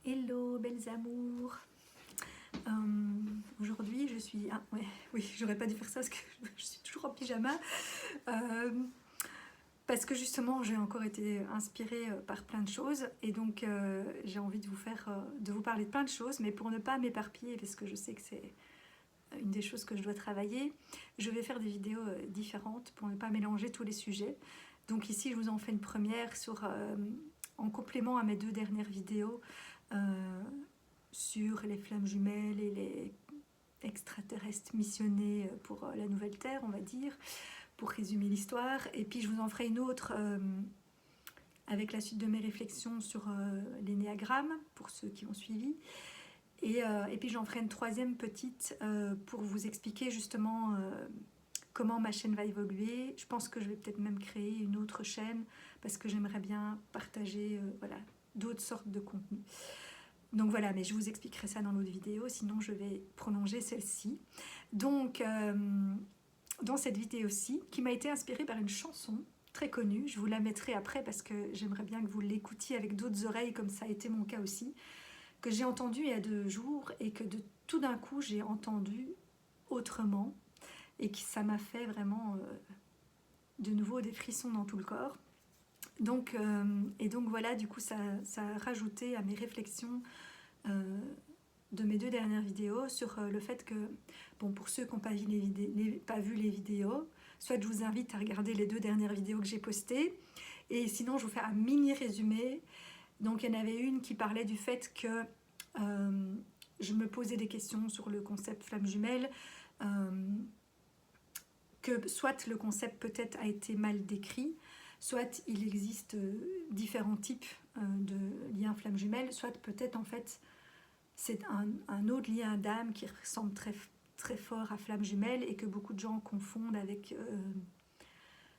Hello, belles amours. Aujourd'hui, je suis... Ah, ouais, oui, j'aurais pas dû faire ça parce que je suis toujours en pyjama. Parce que justement, j'ai encore été inspirée par plein de choses. Et donc, j'ai envie de vous parler de plein de choses. Mais pour ne pas m'éparpiller, parce que je sais que c'est une des choses que je dois travailler, je vais faire des vidéos différentes pour ne pas mélanger tous les sujets. Donc ici, je vous en fais une première en complément à mes deux dernières vidéos sur les flammes jumelles et les extraterrestres missionnés pour la nouvelle Terre, on va dire, pour résumer l'histoire. Et puis je vous en ferai une autre avec la suite de mes réflexions sur l'énéagramme, pour ceux qui ont suivi. Et puis j'en ferai une troisième petite pour vous expliquer justement comment ma chaîne va évoluer. Je pense que je vais peut-être même créer une autre chaîne parce que j'aimerais bien partager voilà, d'autres sortes de contenus. Donc voilà, mais je vous expliquerai ça dans l'autre vidéo, sinon je vais prolonger celle-ci. Donc, dans cette vidéo-ci, qui m'a été inspirée par une chanson très connue, je vous la mettrai après parce que j'aimerais bien que vous l'écoutiez avec d'autres oreilles, comme ça a été mon cas aussi, que j'ai entendue il y a 2 jours et que tout d'un coup j'ai entendu autrement et que ça m'a fait vraiment de nouveau des frissons dans tout le corps. Donc, et donc voilà, du coup ça a rajouté à mes réflexions de mes 2 dernières vidéos sur le fait que, bon, pour ceux qui n'ont pas vu les vidéos, soit je vous invite à regarder les 2 dernières vidéos que j'ai postées, et sinon je vous fais un mini résumé. Donc il y en avait une qui parlait du fait que je me posais des questions sur le concept flamme jumelle, que soit le concept peut-être a été mal décrit, soit il existe différents types de liens flamme jumelle, soit peut-être en fait c'est un autre lien d'âme qui ressemble très fort à flamme jumelle et que beaucoup de gens confondent avec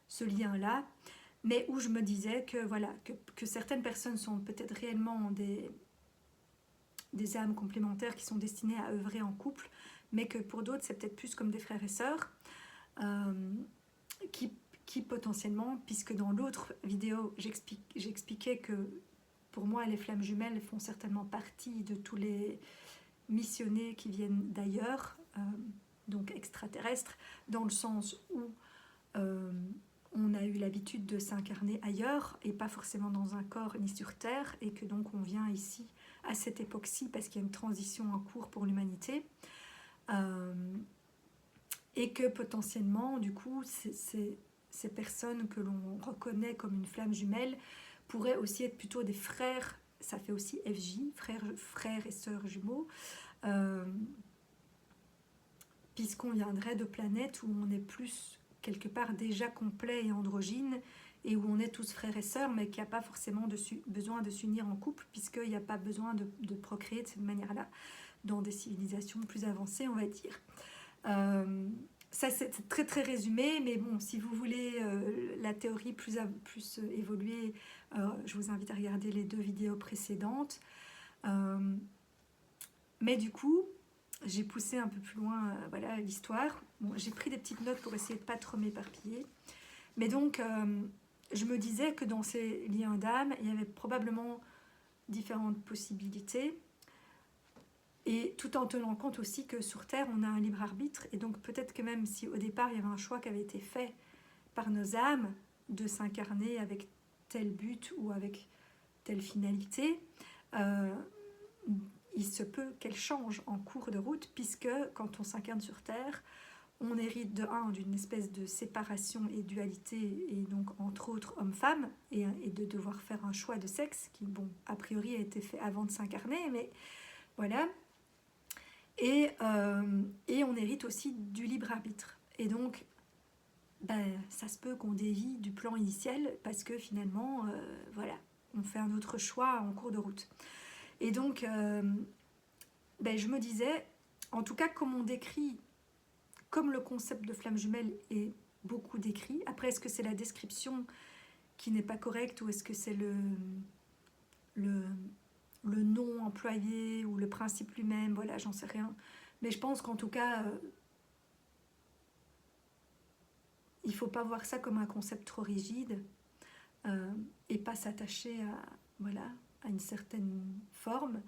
ce lien-là, mais où je me disais que voilà que certaines personnes sont peut-être réellement des âmes complémentaires qui sont destinées à œuvrer en couple, mais que pour d'autres c'est peut-être plus comme des frères et sœurs qui potentiellement, puisque dans l'autre vidéo j'expliquais que pour moi les flammes jumelles font certainement partie de tous les missionnés qui viennent d'ailleurs, donc extraterrestres, dans le sens où on a eu l'habitude de s'incarner ailleurs et pas forcément dans un corps ni sur Terre, et que donc on vient ici à cette époque-ci parce qu'il y a une transition en cours pour l'humanité, et que potentiellement du coup ces personnes que l'on reconnaît comme une flamme jumelle pourraient aussi être plutôt des frères. Ça fait aussi FJ, frères et sœurs jumeaux, puisqu'on viendrait de planètes où on est plus quelque part déjà complet et androgyne, et où on est tous frères et sœurs, mais qu'il n'y a pas forcément besoin de s'unir en couple, puisqu'il n'y a pas besoin de procréer de cette manière-là, dans des civilisations plus avancées, on va dire. Ça c'est très très résumé, mais bon, si vous voulez la théorie plus évoluée, je vous invite à regarder les 2 vidéos précédentes. Mais du coup, j'ai poussé un peu plus loin voilà, l'histoire. Bon, j'ai pris des petites notes pour essayer de ne pas trop m'éparpiller. Mais donc, je me disais que dans ces liens d'âme, il y avait probablement différentes possibilités. Et tout en tenant compte aussi que sur Terre, on a un libre arbitre. Et donc peut-être que même si au départ, il y avait un choix qui avait été fait par nos âmes de s'incarner avec tel but ou avec telle finalité, il se peut qu'elle change en cours de route, puisque quand on s'incarne sur Terre, on hérite d'une espèce de séparation et dualité, et donc entre autres homme-femme, et de devoir faire un choix de sexe qui, bon, a priori a été fait avant de s'incarner, mais voilà. Et on hérite aussi du libre arbitre. Et donc, ça se peut qu'on dévie du plan initial parce que finalement, voilà, on fait un autre choix en cours de route. Et donc, je me disais, en tout cas, comme on décrit, comme le concept de flamme jumelle est beaucoup décrit, après, est-ce que c'est la description qui n'est pas correcte ou est-ce que c'est le nom employé ou le principe lui-même, voilà, j'en sais rien. Mais je pense qu'en tout cas, il ne faut pas voir ça comme un concept trop rigide et pas s'attacher à, voilà, à une certaine forme,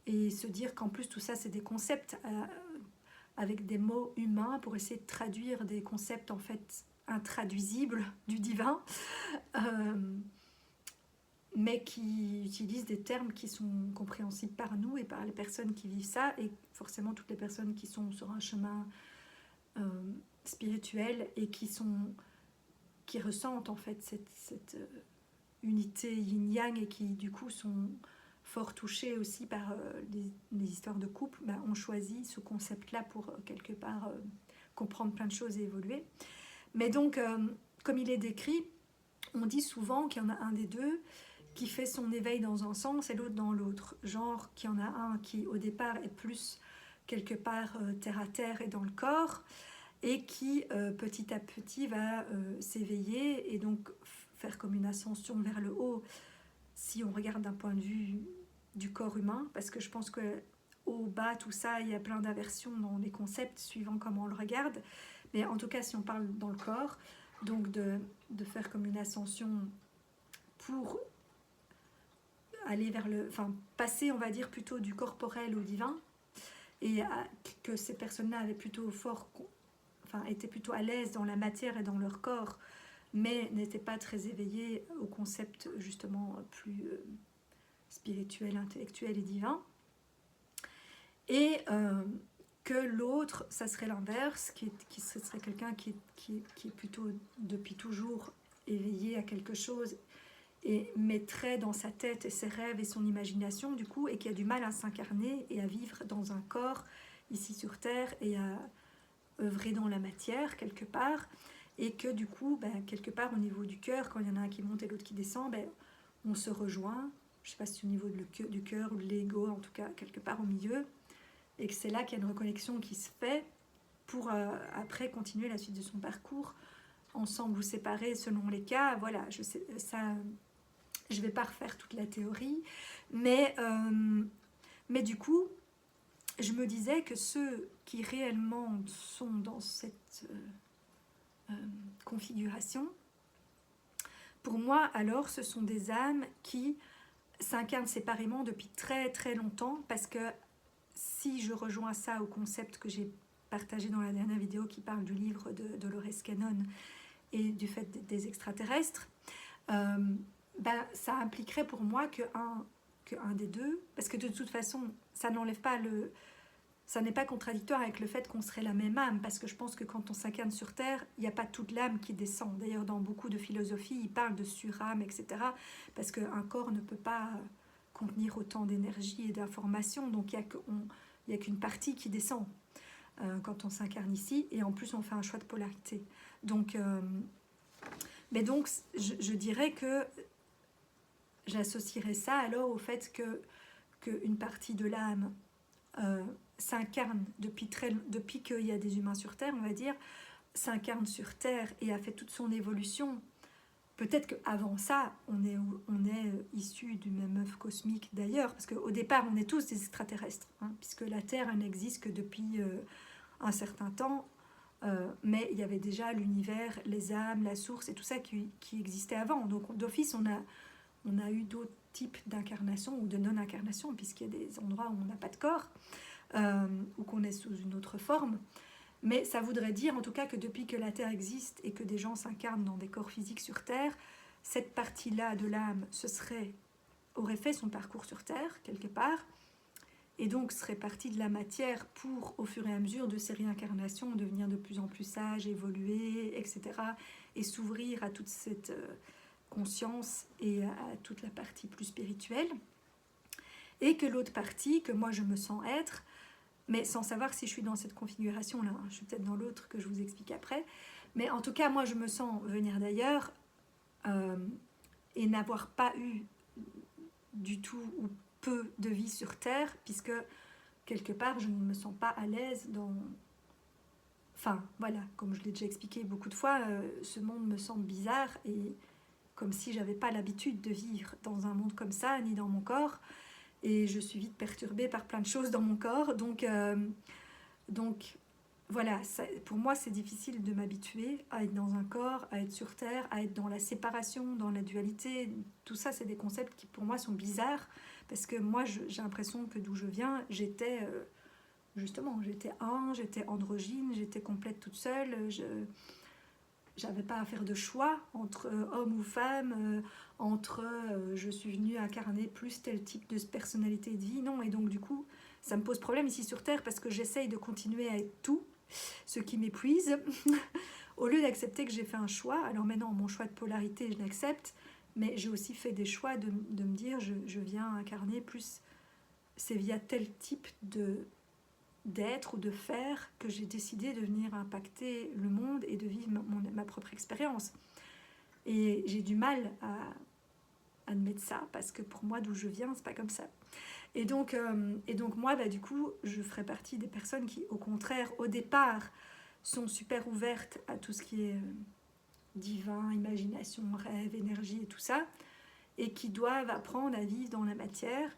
et se dire qu'en plus tout ça c'est des concepts avec des mots humains pour essayer de traduire des concepts en fait intraduisibles du divin, mais qui utilisent des termes qui sont compréhensibles par nous et par les personnes qui vivent ça, et forcément toutes les personnes qui sont sur un chemin spirituel et qui ressentent en fait cette unité yin-yang, et qui du coup sont fort touchés aussi par les histoires de couple, ont choisi ce concept-là pour quelque part comprendre plein de choses et évoluer. Mais donc, comme il est décrit, on dit souvent qu'il y en a un des deux qui fait son éveil dans un sens et l'autre dans l'autre. Genre qu'il y en a un qui au départ est plus quelque part terre à terre et dans le corps, et qui petit à petit va s'éveiller et donc faire comme une ascension vers le haut, si on regarde d'un point de vue du corps humain, parce que je pense que haut, bas, tout ça, il y a plein d'aversions dans les concepts suivant comment on le regarde, mais en tout cas si on parle dans le corps, donc de faire comme une ascension pour aller vers passer, on va dire, plutôt du corporel au divin, et que ces personnes-là avaient plutôt étaient plutôt à l'aise dans la matière et dans leur corps, mais n'étaient pas très éveillés au concept justement plus spirituel, intellectuel et divin. Et que l'autre, ça serait l'inverse, qui serait quelqu'un qui est plutôt depuis toujours éveillé à quelque chose et mettrait dans sa tête et ses rêves et son imagination du coup, et qui a du mal à s'incarner et à vivre dans un corps ici sur terre et à œuvrer dans la matière quelque part, et que du coup quelque part au niveau du cœur, quand il y en a un qui monte et l'autre qui descend, on se rejoint, je ne sais pas si c'est au niveau du cœur ou de l'ego, en tout cas quelque part au milieu, et que c'est là qu'il y a une reconnexion qui se fait pour après continuer la suite de son parcours ensemble ou séparés selon les cas. Voilà, je sais, ça, je vais pas refaire toute la théorie, mais du coup je me disais que ceux qui réellement sont dans cette configuration, pour moi alors ce sont des âmes qui s'incarnent séparément depuis très très longtemps, parce que si je rejoins ça au concept que j'ai partagé dans la dernière vidéo qui parle du livre de Dolores Cannon et du fait des extraterrestres, ça impliquerait pour moi que un des deux, parce que de toute façon ça n'enlève pas ça n'est pas contradictoire avec le fait qu'on serait la même âme, parce que je pense que quand on s'incarne sur Terre, il n'y a pas toute l'âme qui descend. D'ailleurs, dans beaucoup de philosophies, ils parlent de surâme, etc. Parce qu'un corps ne peut pas contenir autant d'énergie et d'informations, donc il n'y a qu'une partie qui descend quand on s'incarne ici, et en plus on fait un choix de polarité. Donc, mais donc je dirais que j'associerais ça alors au fait qu'une partie de l'âme s'incarne depuis qu'il y a des humains sur Terre, on va dire, s'incarne sur Terre et a fait toute son évolution. Peut-être qu'avant ça, on est issus du même œuf cosmique d'ailleurs, parce qu'au départ, on est tous des extraterrestres, puisque la Terre, elle n'existe que depuis un certain temps, mais il y avait déjà l'univers, les âmes, la source et tout ça qui existait avant. Donc d'office, on a eu d'autres types d'incarnations ou de non-incarnations, puisqu'il y a des endroits où on n'a pas de corps, ou qu'on est sous une autre forme. Mais ça voudrait dire en tout cas que depuis que la Terre existe et que des gens s'incarnent dans des corps physiques sur Terre, cette partie-là de l'âme aurait fait son parcours sur Terre, quelque part, et donc serait partie de la matière pour, au fur et à mesure de ces réincarnations, devenir de plus en plus sage, évoluer, etc., et s'ouvrir à toute cette conscience et à toute la partie plus spirituelle. Et que l'autre partie, que moi je me sens être, mais sans savoir si je suis dans cette configuration-là, je suis peut-être dans l'autre que je vous explique après, mais en tout cas, moi je me sens venir d'ailleurs et n'avoir pas eu du tout ou peu de vie sur Terre, puisque quelque part je ne me sens pas à l'aise dans... Enfin, voilà, comme je l'ai déjà expliqué beaucoup de fois, ce monde me semble bizarre, et comme si j'avais pas l'habitude de vivre dans un monde comme ça, ni dans mon corps, et je suis vite perturbée par plein de choses dans mon corps, donc voilà, pour moi c'est difficile de m'habituer à être dans un corps, à être sur Terre, à être dans la séparation, dans la dualité. Tout ça, c'est des concepts qui pour moi sont bizarres, parce que moi j'ai l'impression que d'où je viens, justement, j'étais androgyne, j'étais complète toute seule, j'avais pas à faire de choix entre homme ou femme, entre je suis venue incarner plus tel type de personnalité de vie, non, et donc du coup ça me pose problème ici sur Terre parce que j'essaye de continuer à être tout, ce qui m'épuise, au lieu d'accepter que j'ai fait un choix. Alors maintenant mon choix de polarité je l'accepte, mais j'ai aussi fait des choix de me dire je viens incarner plus, c'est via tel type d'être ou de faire que j'ai décidé de venir impacter le monde et de vivre ma propre expérience. Et j'ai du mal à admettre ça parce que pour moi d'où je viens c'est pas comme ça. Et donc moi du coup je ferai partie des personnes qui au contraire au départ sont super ouvertes à tout ce qui est divin, imagination, rêve, énergie et tout ça, et qui doivent apprendre à vivre dans la matière.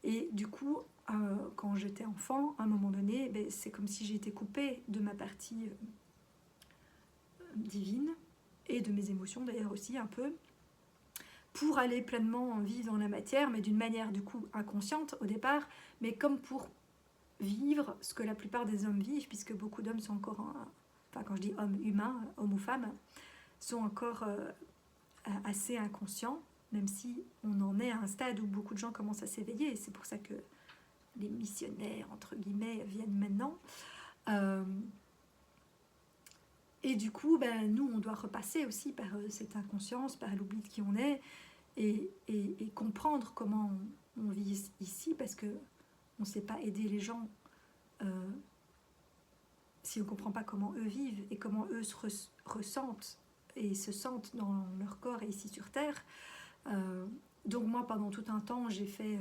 Et du coup, quand j'étais enfant, à un moment donné, c'est comme si j'étais coupée de ma partie divine, et de mes émotions d'ailleurs aussi un peu, pour aller pleinement vivre dans la matière, mais d'une manière du coup inconsciente au départ, mais comme pour vivre ce que la plupart des hommes vivent, puisque beaucoup d'hommes sont encore, enfin quand je dis hommes humains, hommes ou femmes, sont encore assez inconscients, même si on en est à un stade où beaucoup de gens commencent à s'éveiller. C'est pour ça que les missionnaires, entre guillemets, viennent maintenant. Et du coup, nous, on doit repasser aussi par cette inconscience, par l'oubli de qui on est, et comprendre comment on vit ici, parce qu'on ne sait pas aider les gens si on ne comprend pas comment eux vivent et comment eux se ressentent et se sentent dans leur corps et ici sur Terre. Donc moi, pendant tout un temps, j'ai fait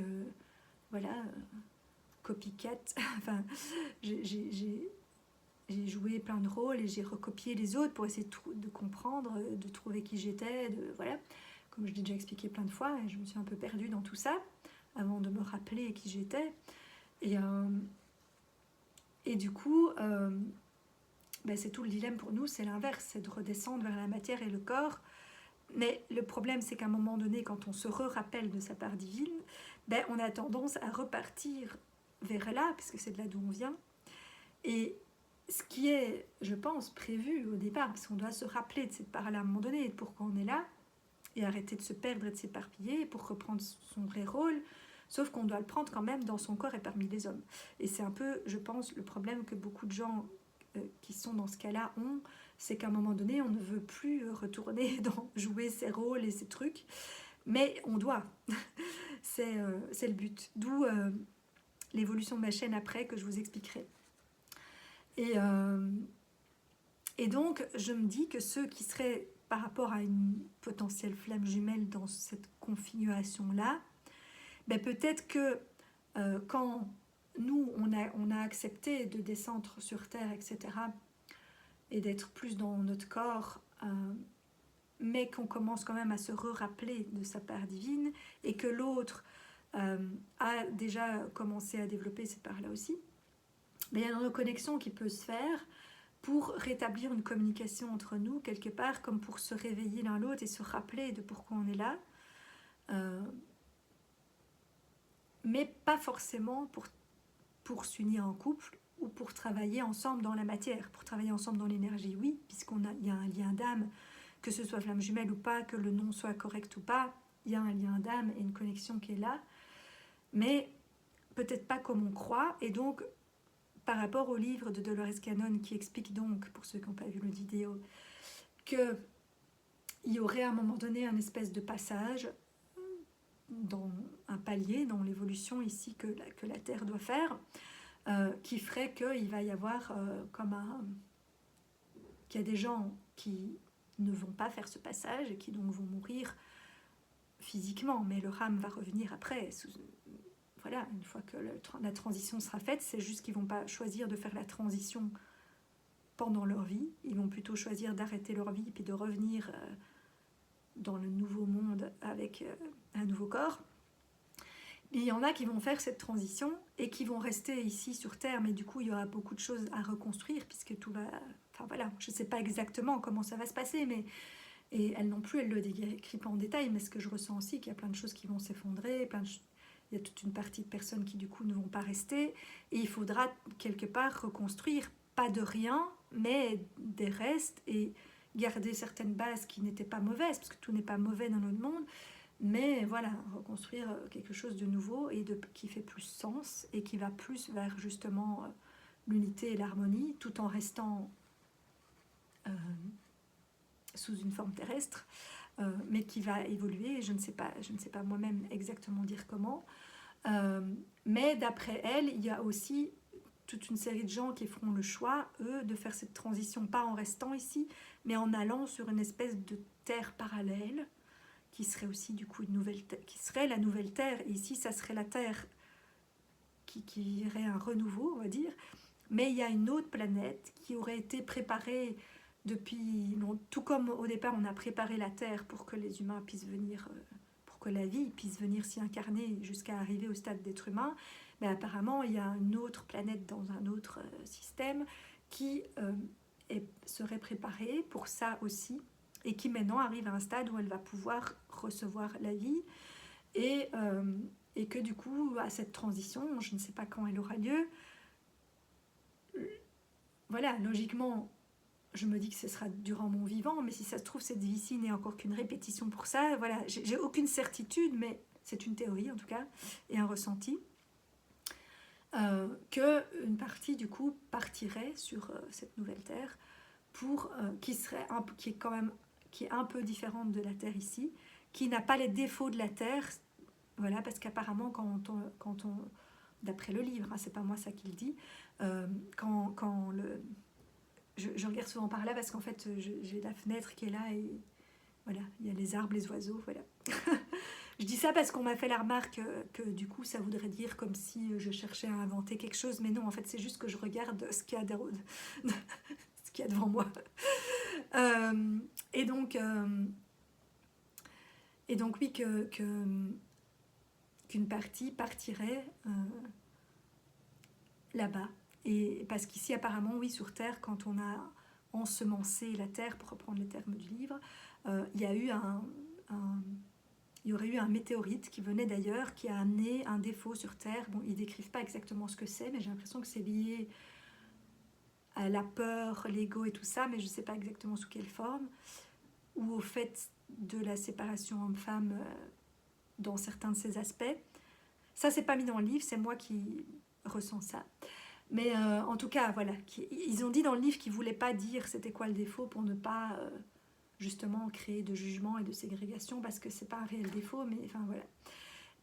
copycat. Enfin, j'ai joué plein de rôles et j'ai recopié les autres pour essayer de comprendre, de trouver qui j'étais, voilà. Comme je l'ai déjà expliqué plein de fois, je me suis un peu perdue dans tout ça avant de me rappeler qui j'étais. Et du coup, c'est tout le dilemme pour nous, c'est l'inverse, c'est de redescendre vers la matière et le corps. Mais le problème, c'est qu'à un moment donné, quand on se rappelle de sa part divine, on a tendance à repartir vers là, parce que c'est de là d'où on vient. Et ce qui est, je pense, prévu au départ, parce qu'on doit se rappeler de cette part-là à un moment donné, pourquoi on est là, et arrêter de se perdre et de s'éparpiller pour reprendre son vrai rôle, sauf qu'on doit le prendre quand même dans son corps et parmi les hommes. Et c'est un peu, je pense, le problème que beaucoup de gens qui sont dans ce cas-là ont, c'est qu'à un moment donné, on ne veut plus retourner dans jouer ses rôles et ses trucs, mais on doit. c'est le but. D'où l'évolution de ma chaîne après, que je vous expliquerai. Et donc, je me dis que ceux qui seraient par rapport à une potentielle flamme jumelle dans cette configuration-là, peut-être que quand nous, on a accepté de descendre sur Terre, etc., et d'être plus dans notre corps, mais qu'on commence quand même à se rappeler de sa part divine, et que l'autre a déjà commencé à développer cette part-là aussi, il y a une reconnexion qui peut se faire pour rétablir une communication entre nous, quelque part, comme pour se réveiller l'un l'autre et se rappeler de pourquoi on est là. Mais pas forcément pour s'unir en couple ou pour travailler ensemble dans la matière, pour travailler ensemble dans l'énergie, oui, puisqu'il y a un lien d'âme, que ce soit flamme jumelle ou pas, que le nom soit correct ou pas, il y a un lien d'âme et une connexion qui est là, mais peut-être pas comme on croit. Et donc, par rapport au livre de Dolores Cannon qui explique donc, pour ceux qui n'ont pas vu la vidéo, qu'il y aurait à un moment donné un espèce de passage dans un palier dans l'évolution ici que la Terre doit faire, qui ferait qu'il va y avoir qu'il y a des gens qui ne vont pas faire ce passage et qui donc vont mourir physiquement, mais leur âme va revenir après. Voilà, une fois que la transition sera faite, c'est juste qu'ils ne vont pas choisir de faire la transition pendant leur vie, ils vont plutôt choisir d'arrêter leur vie puis de revenir dans le nouveau monde avec un nouveau corps. il y en a qui vont faire cette transition et qui vont rester ici sur Terre, mais du coup, il y aura beaucoup de choses à reconstruire puisque tout va... Enfin voilà, je ne sais pas exactement comment ça va se passer, mais... Et elle non plus, elle ne le décrit pas en détail, mais ce que je ressens aussi, qu'il y a plein de choses qui vont s'effondrer, il y a toute une partie de personnes qui du coup ne vont pas rester, et il faudra quelque part reconstruire, pas de rien, mais des restes, et garder certaines bases qui n'étaient pas mauvaises, parce que tout n'est pas mauvais dans notre monde, mais voilà, reconstruire quelque chose de nouveau et qui fait plus sens, et qui va plus vers justement l'unité et l'harmonie, tout en restant... sous une forme terrestre, mais qui va évoluer, je ne sais pas moi-même exactement dire comment, mais d'après elle, il y a aussi toute une série de gens qui feront le choix, eux, de faire cette transition, pas en restant ici, mais en allant sur une espèce de terre parallèle, qui serait aussi du coup une nouvelle terre, qui serait la nouvelle terre, et ici ça serait la terre qui irait un renouveau, on va dire, mais il y a une autre planète qui aurait été préparée depuis, tout comme au départ on a préparé la Terre pour que les humains puissent venir, pour que la vie puisse venir s'y incarner jusqu'à arriver au stade d'être humain, mais apparemment il y a une autre planète dans un autre système qui serait préparée pour ça aussi, et qui maintenant arrive à un stade où elle va pouvoir recevoir la vie, et que du coup à cette transition, je ne sais pas quand elle aura lieu, voilà, logiquement je me dis que ce sera durant mon vivant, mais si ça se trouve, cette vie-ci n'est encore qu'une répétition pour ça. Voilà, j'ai aucune certitude, mais c'est une théorie en tout cas, et un ressenti, qu'une partie du coup partirait sur cette nouvelle Terre, qui est un peu différente de la Terre ici, qui n'a pas les défauts de la Terre, voilà, parce qu'apparemment quand on d'après le livre, hein, c'est pas moi ça qui le dit, quand le... Je regarde souvent par là parce qu'en fait j'ai la fenêtre qui est là et voilà, il y a les arbres, les oiseaux, voilà. Je dis ça parce qu'on m'a fait la remarque que du coup ça voudrait dire comme si je cherchais à inventer quelque chose, mais non, en fait c'est juste que je regarde ce qu'il y a, ce qu'il y a devant moi. Et donc oui, qu'une partie partirait là-bas. Et parce qu'ici, apparemment, oui, sur Terre, quand on a ensemencé la Terre, pour reprendre les termes du livre, il y aurait eu un météorite qui venait d'ailleurs, qui a amené un défaut sur Terre. Bon, ils ne décrivent pas exactement ce que c'est, mais j'ai l'impression que c'est lié à la peur, l'ego et tout ça, mais je ne sais pas exactement sous quelle forme, ou au fait de la séparation homme-femme dans certains de ces aspects. Ça, c'est pas mis dans le livre, c'est moi qui ressens ça. Mais en tout cas, voilà, ils ont dit dans le livre qu'ils ne voulaient pas dire c'était quoi le défaut pour ne pas justement créer de jugement et de ségrégation, parce que c'est pas un réel défaut, mais enfin voilà.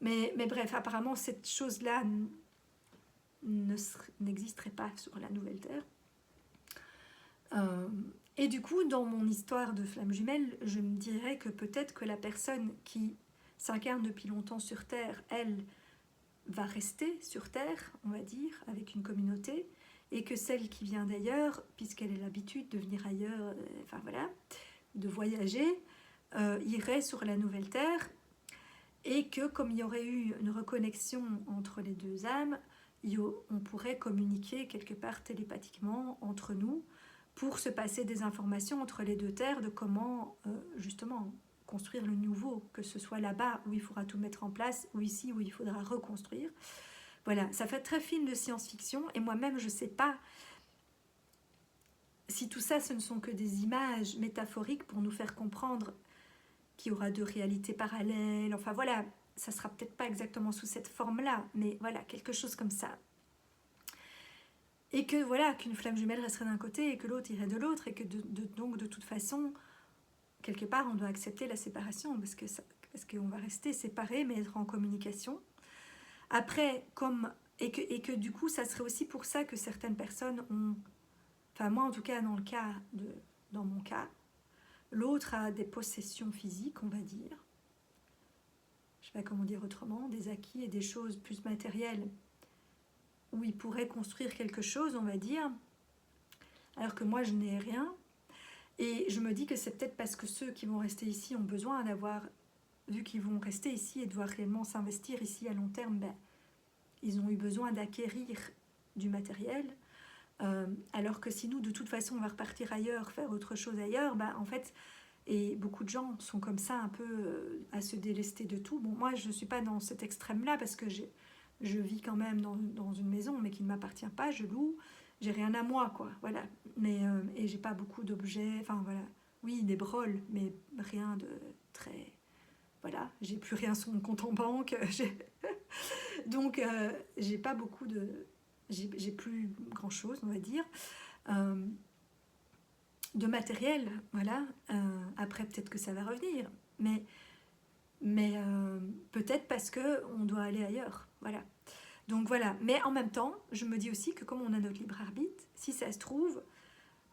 Mais bref, apparemment cette chose-là n'existerait pas sur la nouvelle Terre. Et du coup, dans mon histoire de flamme jumelle, je me dirais que peut-être que la personne qui s'incarne depuis longtemps sur Terre, elle va rester sur Terre, on va dire, avec une communauté, et que celle qui vient d'ailleurs, puisqu'elle a l'habitude de venir ailleurs, enfin voilà, de voyager, irait sur la nouvelle Terre, et que comme il y aurait eu une reconnexion entre les deux âmes, on pourrait communiquer quelque part télépathiquement entre nous pour se passer des informations entre les deux terres de comment justement construire le nouveau, que ce soit là-bas où il faudra tout mettre en place, ou ici où il faudra reconstruire. Voilà, ça fait très film de science-fiction, et moi-même je ne sais pas si tout ça ce ne sont que des images métaphoriques pour nous faire comprendre qu'il y aura deux réalités parallèles, enfin voilà, ça sera peut-être pas exactement sous cette forme-là, mais voilà, quelque chose comme ça. Et que voilà, qu'une flamme jumelle resterait d'un côté et que l'autre irait de l'autre, et que donc de toute façon, quelque part, on doit accepter la séparation, parce qu'on va rester séparés, mais être en communication. Après, et que du coup, ça serait aussi pour ça que certaines personnes ont... Enfin, moi, en tout cas, dans mon cas, l'autre a des possessions physiques, on va dire. Je ne sais pas comment dire autrement, des acquis et des choses plus matérielles, où il pourrait construire quelque chose, on va dire, alors que moi, je n'ai rien. Et je me dis que c'est peut-être parce que ceux qui vont rester ici ont besoin d'avoir vu qu'ils vont rester ici et devoir réellement s'investir ici à long terme, ben, ils ont eu besoin d'acquérir du matériel. Alors que si nous, de toute façon, on va repartir ailleurs, faire autre chose ailleurs, ben, en fait, et beaucoup de gens sont comme ça, un peu à se délester de tout. Bon, moi, je ne suis pas dans cet extrême-là, parce que je vis quand même dans une maison, mais qui ne m'appartient pas, je loue, j'ai rien à moi, quoi, voilà. Mais, et j'ai pas beaucoup d'objets, enfin, voilà. Oui, des broles, mais rien de très... Voilà, j'ai plus rien sur mon compte en banque, donc j'ai pas beaucoup de... J'ai plus grand-chose, on va dire. Euh, de matériel, voilà. Après, peut-être que ça va revenir, mais peut-être parce que on doit aller ailleurs, voilà. Donc voilà. Mais en même temps, je me dis aussi que comme on a notre libre arbitre, si ça se trouve,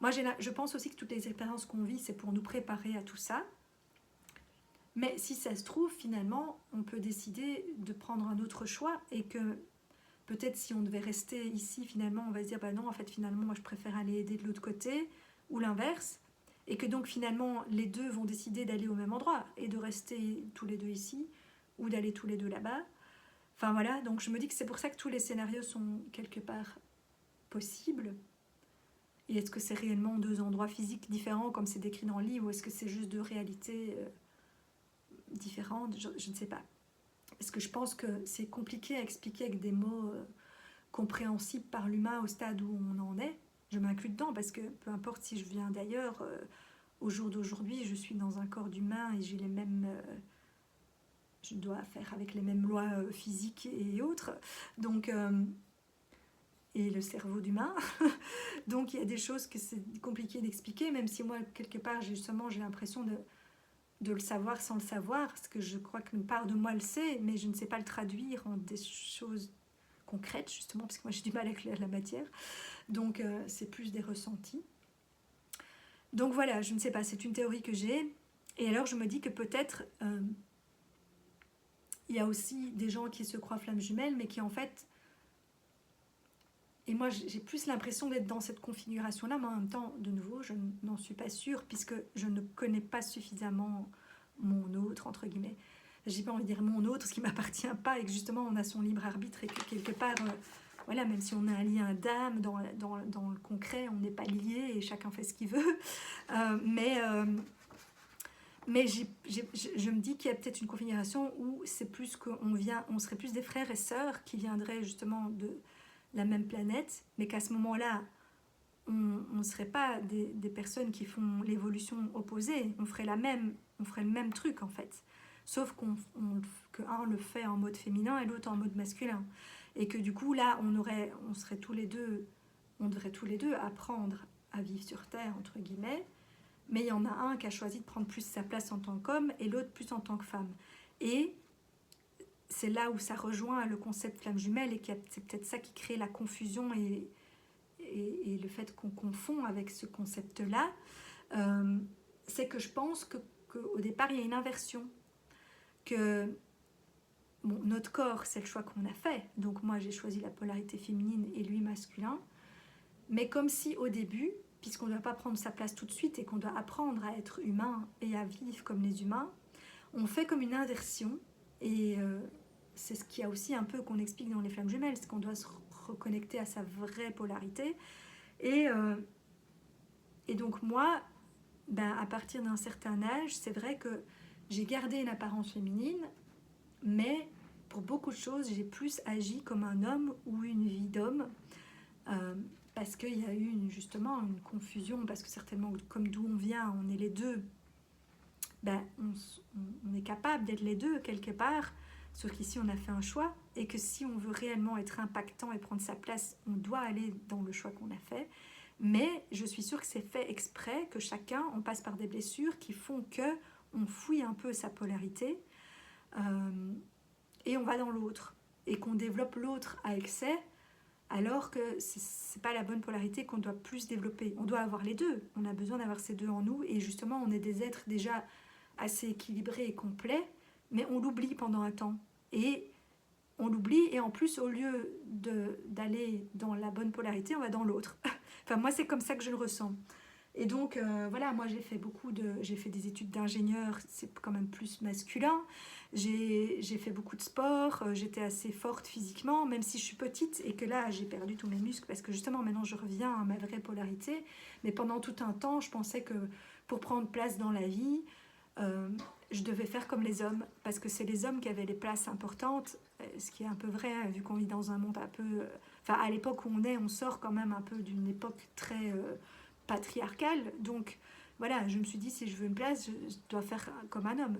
moi je pense aussi que toutes les expériences qu'on vit, c'est pour nous préparer à tout ça. Mais si ça se trouve, finalement, on peut décider de prendre un autre choix et que peut-être si on devait rester ici, finalement, on va se dire, bah non, en fait, finalement, moi, je préfère aller aider de l'autre côté, ou l'inverse, et que donc, finalement, les deux vont décider d'aller au même endroit, et de rester tous les deux ici, ou d'aller tous les deux là-bas. Enfin, voilà, donc je me dis que c'est pour ça que tous les scénarios sont quelque part possibles. Et est-ce que c'est réellement deux endroits physiques différents, comme c'est décrit dans le livre, ou est-ce que c'est juste deux réalités différentes, je ne sais pas. Parce que je pense que c'est compliqué à expliquer avec des mots compréhensibles par l'humain au stade où on en est. Je m'inclus dedans parce que peu importe si je viens d'ailleurs, au jour d'aujourd'hui, je suis dans un corps d'humain et j'ai les mêmes... je dois faire avec les mêmes lois physiques et autres. Donc, et le cerveau d'humain. Donc il y a des choses que c'est compliqué d'expliquer, même si moi, quelque part, justement, j'ai l'impression de le savoir sans le savoir, parce que je crois qu'une part de moi le sait, mais je ne sais pas le traduire en des choses concrètes, justement, parce que moi j'ai du mal avec la matière. Donc c'est plus des ressentis. Donc voilà, je ne sais pas, c'est une théorie que j'ai. Et alors je me dis que peut-être il y a aussi des gens qui se croient flammes jumelles, mais qui en fait... Et moi j'ai plus l'impression d'être dans cette configuration-là, mais en même temps, de nouveau, je n'en suis pas sûre, puisque je ne connais pas suffisamment mon autre, entre guillemets. J'ai pas envie de dire mon autre, ce qui ne m'appartient pas, et que justement on a son libre arbitre, et que quelque part, voilà, même si on a un lien d'âme dans le concret, on n'est pas lié et chacun fait ce qu'il veut. Mais je me dis qu'il y a peut-être une configuration où c'est plus on serait plus des frères et sœurs qui viendraient justement de la même planète, mais qu'à ce moment-là, on ne serait pas des personnes qui font l'évolution opposée, on ferait le même truc en fait. Sauf qu'un le fait en mode féminin et l'autre en mode masculin. Et que du coup, là, on devrait tous les deux apprendre à vivre sur Terre, entre guillemets, mais il y en a un qui a choisi de prendre plus sa place en tant qu'homme et l'autre plus en tant que femme. Et c'est là où ça rejoint le concept flamme jumelle, et c'est peut-être ça qui crée la confusion et le fait qu'on confond avec ce concept-là, c'est que je pense qu'au départ, il y a une inversion. Que bon, notre corps, c'est le choix qu'on a fait. Donc moi, j'ai choisi la polarité féminine et lui masculin. Mais comme si au début, puisqu'on ne doit pas prendre sa place tout de suite et qu'on doit apprendre à être humain et à vivre comme les humains, on fait comme une inversion. Et c'est ce qu'il y a aussi un peu qu'on explique dans les flammes jumelles, c'est qu'on doit se reconnecter à sa vraie polarité. Et donc moi, à partir d'un certain âge, c'est vrai que j'ai gardé une apparence féminine, mais pour beaucoup de choses, j'ai plus agi comme un homme ou une vie d'homme, parce qu'il y a eu justement une confusion, parce que certainement, comme d'où on vient, on est les deux, on est capable d'être les deux quelque part, sauf qu'ici on a fait un choix, et que si on veut réellement être impactant et prendre sa place, on doit aller dans le choix qu'on a fait. Mais je suis sûre que c'est fait exprès, que chacun, on passe par des blessures qui font que on fouille un peu sa polarité, et on va dans l'autre, et qu'on développe l'autre à excès, alors que c'est pas la bonne polarité qu'on doit plus développer. On doit avoir les deux, on a besoin d'avoir ces deux en nous, et justement on est des êtres déjà assez équilibrés et complets, mais on l'oublie pendant un temps, et on l'oublie, et en plus au lieu d'aller dans la bonne polarité, on va dans l'autre. Enfin moi c'est comme ça que je le ressens. Et donc, voilà, moi j'ai fait des études d'ingénieur, c'est quand même plus masculin. J'ai fait beaucoup de sport, j'étais assez forte physiquement, même si je suis petite et que là j'ai perdu tous mes muscles parce que justement maintenant je reviens à ma vraie polarité. Mais pendant tout un temps, je pensais que pour prendre place dans la vie, euh, je devais faire comme les hommes parce que c'est les hommes qui avaient les places importantes, ce qui est un peu vrai vu qu'on vit dans un monde un peu. Enfin, à l'époque où on sort quand même un peu d'une époque très patriarcale. Donc voilà, je me suis dit si je veux une place, je dois faire comme un homme.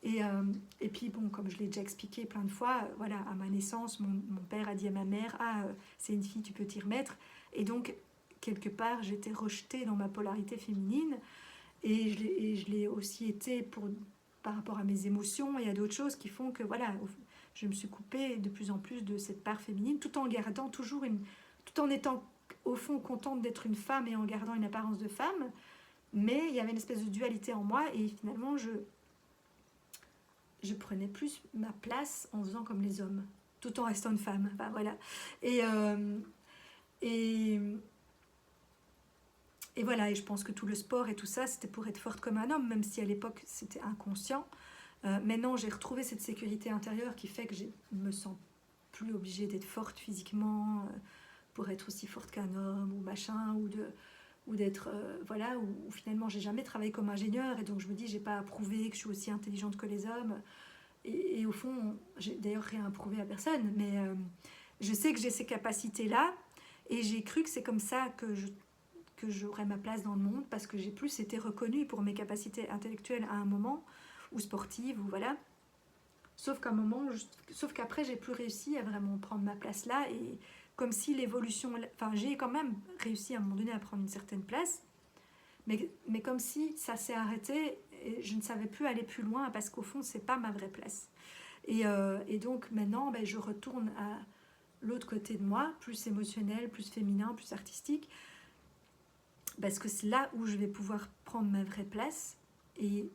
Et puis bon, comme je l'ai déjà expliqué plein de fois, voilà, à ma naissance, mon père a dit à ma mère, ah, c'est une fille, tu peux t'y remettre. Et donc, quelque part, j'étais rejetée dans ma polarité féminine. Et je l'ai aussi été par rapport à mes émotions et à d'autres choses qui font que, voilà, je me suis coupée de plus en plus de cette part féminine, tout en gardant toujours tout en étant au fond contente d'être une femme et en gardant une apparence de femme. Mais il y avait une espèce de dualité en moi et finalement, je prenais plus ma place en faisant comme les hommes, tout en restant une femme. Enfin, voilà. Et, et, et voilà, et je pense que tout le sport et tout ça, c'était pour être forte comme un homme, même si à l'époque c'était inconscient. Maintenant, j'ai retrouvé cette sécurité intérieure qui fait que je me sens plus obligée d'être forte physiquement pour être aussi forte qu'un homme ou machin, ou d'être voilà, où finalement j'ai jamais travaillé comme ingénieur et donc je me dis j'ai pas à prouver que je suis aussi intelligente que les hommes. Et au fond, j'ai d'ailleurs rien prouvé à personne, mais je sais que j'ai ces capacités-là, et j'ai cru que c'est comme ça que j'aurais ma place dans le monde, parce que j'ai plus été reconnue pour mes capacités intellectuelles à un moment, ou sportives, ou voilà. Sauf qu'à un moment, sauf qu'après, j'ai plus réussi à vraiment prendre ma place là, et comme si l'évolution... Enfin, j'ai quand même réussi à un moment donné à prendre une certaine place, mais comme si ça s'est arrêté et je ne savais plus aller plus loin parce qu'au fond, c'est pas ma vraie place. Et donc maintenant, je retourne à l'autre côté de moi, plus émotionnel, plus féminin, plus artistique, parce que c'est là où je vais pouvoir prendre ma vraie place et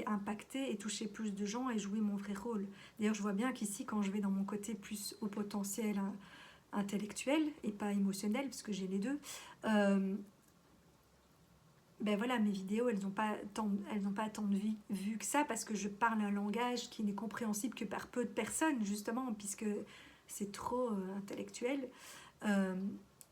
impacter et toucher plus de gens et jouer mon vrai rôle. D'ailleurs, je vois bien qu'ici, quand je vais dans mon côté plus au potentiel intellectuel et pas émotionnel, parce que j'ai les deux, ben voilà, mes vidéos, elles n'ont pas tant de vues que ça parce que je parle un langage qui n'est compréhensible que par peu de personnes, justement, puisque c'est trop intellectuel euh,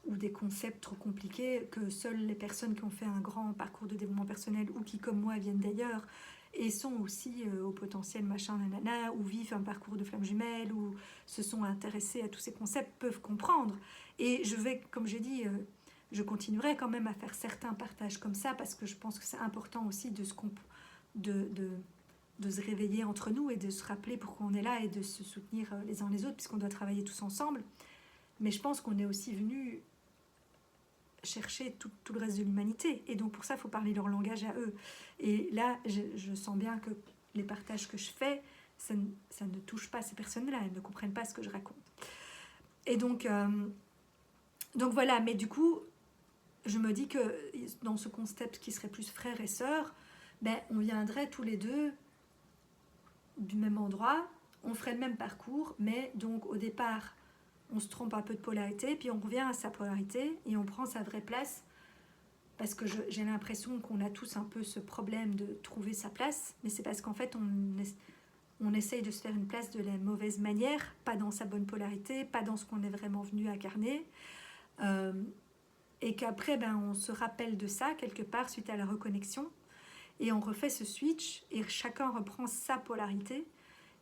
ou des concepts trop compliqués que seules les personnes qui ont fait un grand parcours de développement personnel ou qui, comme moi, viennent d'ailleurs et sont aussi au potentiel machin nanana ou vivent un parcours de flamme jumelle ou se sont intéressés à tous ces concepts peuvent comprendre. Et je vais, comme j'ai dit, je continuerai quand même à faire certains partages comme ça parce que je pense que c'est important aussi de, de, de se réveiller entre nous et de se rappeler pourquoi on est là et de se soutenir les uns les autres puisqu'on doit travailler tous ensemble. Mais je pense qu'on est aussi venu chercher tout le reste de l'humanité et donc pour ça il faut parler leur langage à eux. Et là je sens bien que les partages que je fais ça ne touche pas ces personnes-là, elles ne comprennent pas ce que je raconte. Et donc voilà, mais du coup je me dis que dans ce concept qui serait plus frère et sœur, on viendrait tous les deux du même endroit, on ferait le même parcours, mais donc au départ, on se trompe un peu de polarité, puis on revient à sa polarité et on prend sa vraie place, parce que j'ai l'impression qu'on a tous un peu ce problème de trouver sa place, mais c'est parce qu'en fait, on essaye de se faire une place de la mauvaise manière, pas dans sa bonne polarité, pas dans ce qu'on est vraiment venu incarner. Et qu'après, on se rappelle de ça quelque part suite à la reconnexion et on refait ce switch et chacun reprend sa polarité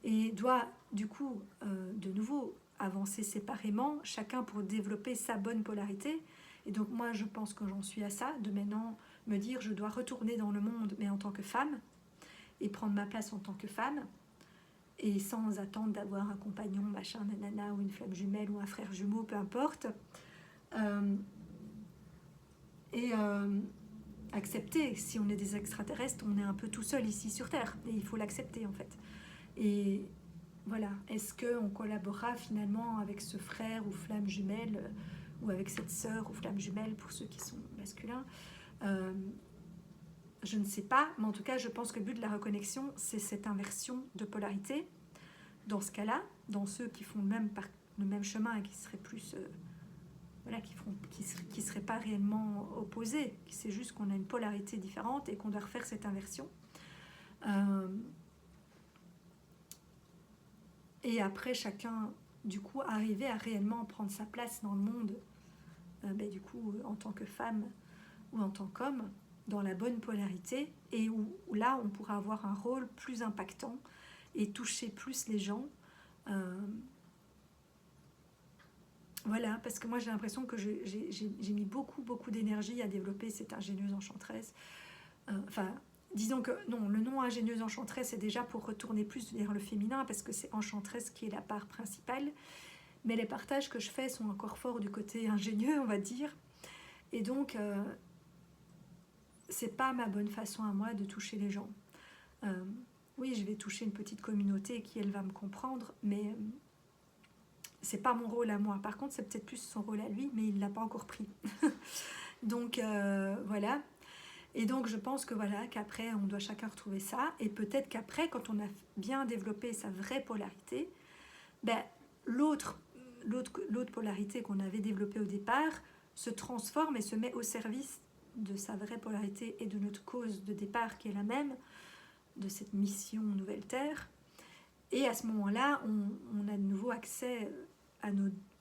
et doit du coup de nouveau avancer séparément, chacun pour développer sa bonne polarité. Et donc moi je pense que j'en suis à ça, de maintenant me dire je dois retourner dans le monde mais en tant que femme et prendre ma place en tant que femme et sans attendre d'avoir un compagnon machin nanana ou une flamme jumelle ou un frère jumeau, peu importe. Et accepter, si on est des extraterrestres, on est un peu tout seul ici sur Terre, et il faut l'accepter en fait. Et voilà, est-ce qu'on collaborera finalement avec ce frère ou flamme jumelle, ou avec cette sœur ou flamme jumelle pour ceux qui sont masculins, je ne sais pas, mais en tout cas je pense que le but de la reconnexion, c'est cette inversion de polarité. Dans ce cas-là, dans ceux qui font le même chemin et qui seraient plus voilà, qui seraient pas réellement opposés. C'est juste qu'on a une polarité différente et qu'on doit refaire cette inversion. Et après, chacun, du coup, arriver à réellement prendre sa place dans le monde, du coup, en tant que femme ou en tant qu'homme, dans la bonne polarité, et où là, on pourra avoir un rôle plus impactant et toucher plus les gens. Voilà, parce que moi, j'ai l'impression que j'ai mis beaucoup d'énergie à développer cette ingénieuse enchanteresse. Disons que non, le nom ingénieuse enchanteresse est déjà pour retourner plus vers le féminin, parce que c'est enchanteresse qui est la part principale. Mais les partages que je fais sont encore forts du côté ingénieux, on va dire. Et donc, c'est pas ma bonne façon à moi de toucher les gens. Oui, je vais toucher une petite communauté qui, elle, va me comprendre, mais c'est pas mon rôle à moi. Par contre, c'est peut-être plus son rôle à lui, mais il l'a pas encore pris. Donc, voilà. Et donc, je pense que voilà, qu'après, on doit chacun retrouver ça. Et peut-être qu'après, quand on a bien développé sa vraie polarité, l'autre polarité qu'on avait développée au départ se transforme et se met au service de sa vraie polarité et de notre cause de départ qui est la même, de cette mission Nouvelle Terre. Et à ce moment-là, on a de nouveau accès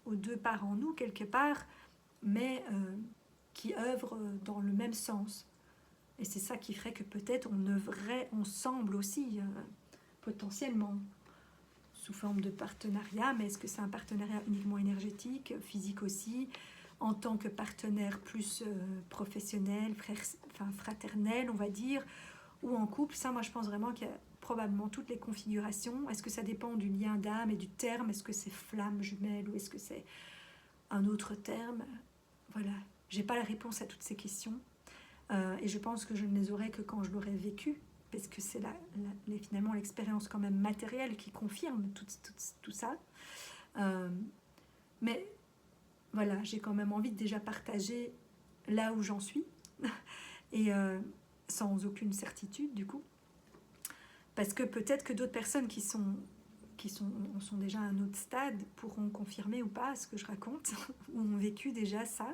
aux deux parts en nous, quelque part, mais qui œuvrent dans le même sens. Et c'est ça qui ferait que peut-être on œuvrerait ensemble aussi, potentiellement, sous forme de partenariat. Mais est-ce que c'est un partenariat uniquement énergétique, physique aussi, en tant que partenaire plus professionnel, fraternel, on va dire, ou en couple? Ça, moi, je pense vraiment qu'il y a probablement toutes les configurations. Est-ce que ça dépend du lien d'âme et du terme? Est-ce que c'est flamme jumelle ou est-ce que c'est un autre terme? Voilà, j'ai pas la réponse à toutes ces questions. Et je pense que je ne les aurai que quand je l'aurai vécu, parce que c'est finalement l'expérience quand même matérielle qui confirme tout ça. Mais voilà, j'ai quand même envie de déjà partager là où j'en suis, et sans aucune certitude du coup, parce que peut-être que d'autres personnes qui sont déjà à un autre stade pourront confirmer ou pas ce que je raconte, ou ont vécu déjà ça.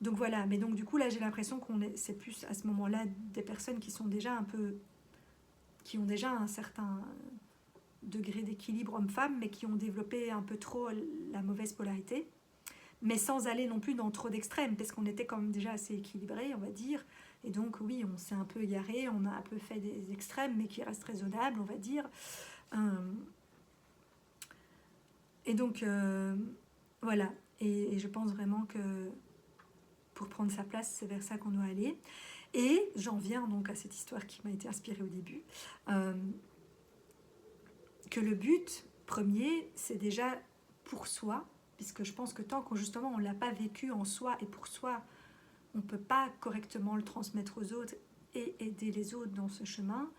Donc voilà, mais donc du coup là j'ai l'impression c'est plus à ce moment-là des personnes qui sont déjà qui ont déjà un certain degré d'équilibre homme-femme, mais qui ont développé un peu trop la mauvaise polarité, mais sans aller non plus dans trop d'extrêmes, parce qu'on était quand même déjà assez équilibré, on va dire, et donc oui, on s'est un peu égaré, on a un peu fait des extrêmes, mais qui restent raisonnables, on va dire. Et donc voilà, et je pense vraiment que pour prendre sa place, c'est vers ça qu'on doit aller. Et j'en viens donc à cette histoire qui m'a été inspirée au début, que le but premier, c'est déjà pour soi, puisque je pense que tant qu'on justement on ne l'a pas vécu en soi et pour soi, on ne peut pas correctement le transmettre aux autres et aider les autres dans ce chemin.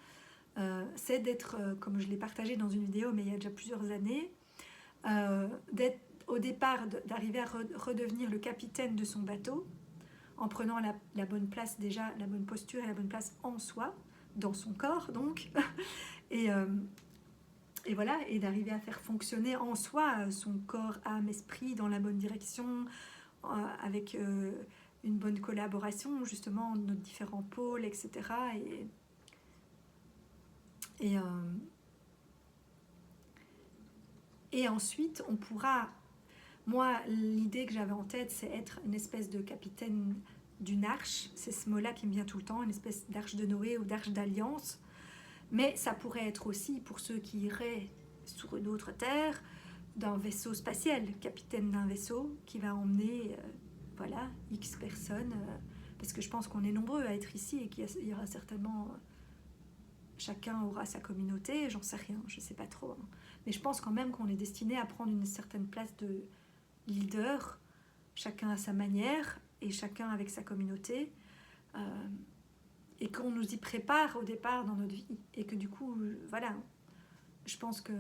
C'est d'être, comme je l'ai partagé dans une vidéo, mais il y a déjà plusieurs années, d'être au départ, d'arriver à redevenir le capitaine de son bateau, en prenant la bonne place déjà, la bonne posture et la bonne place en soi, dans son corps donc, et voilà, et d'arriver à faire fonctionner en soi son corps, âme, esprit dans la bonne direction, avec une bonne collaboration justement de nos différents pôles, etc. Et ensuite on pourra, moi l'idée que j'avais en tête, c'est être une espèce de capitaine d'une arche, c'est ce mot-là qui me vient tout le temps, une espèce d'arche de Noé ou d'arche d'alliance, mais ça pourrait être aussi pour ceux qui iraient sur une autre terre, d'un vaisseau spatial, capitaine d'un vaisseau qui va emmener voilà, X personnes, parce que je pense qu'on est nombreux à être ici et qu'il y aura certainement, chacun aura sa communauté, j'en sais rien, je sais pas trop, hein. Mais je pense quand même qu'on est destiné à prendre une certaine place de leader, chacun à sa manière et chacun avec sa communauté, et qu'on nous y prépare au départ dans notre vie, et que du coup, voilà, je pense que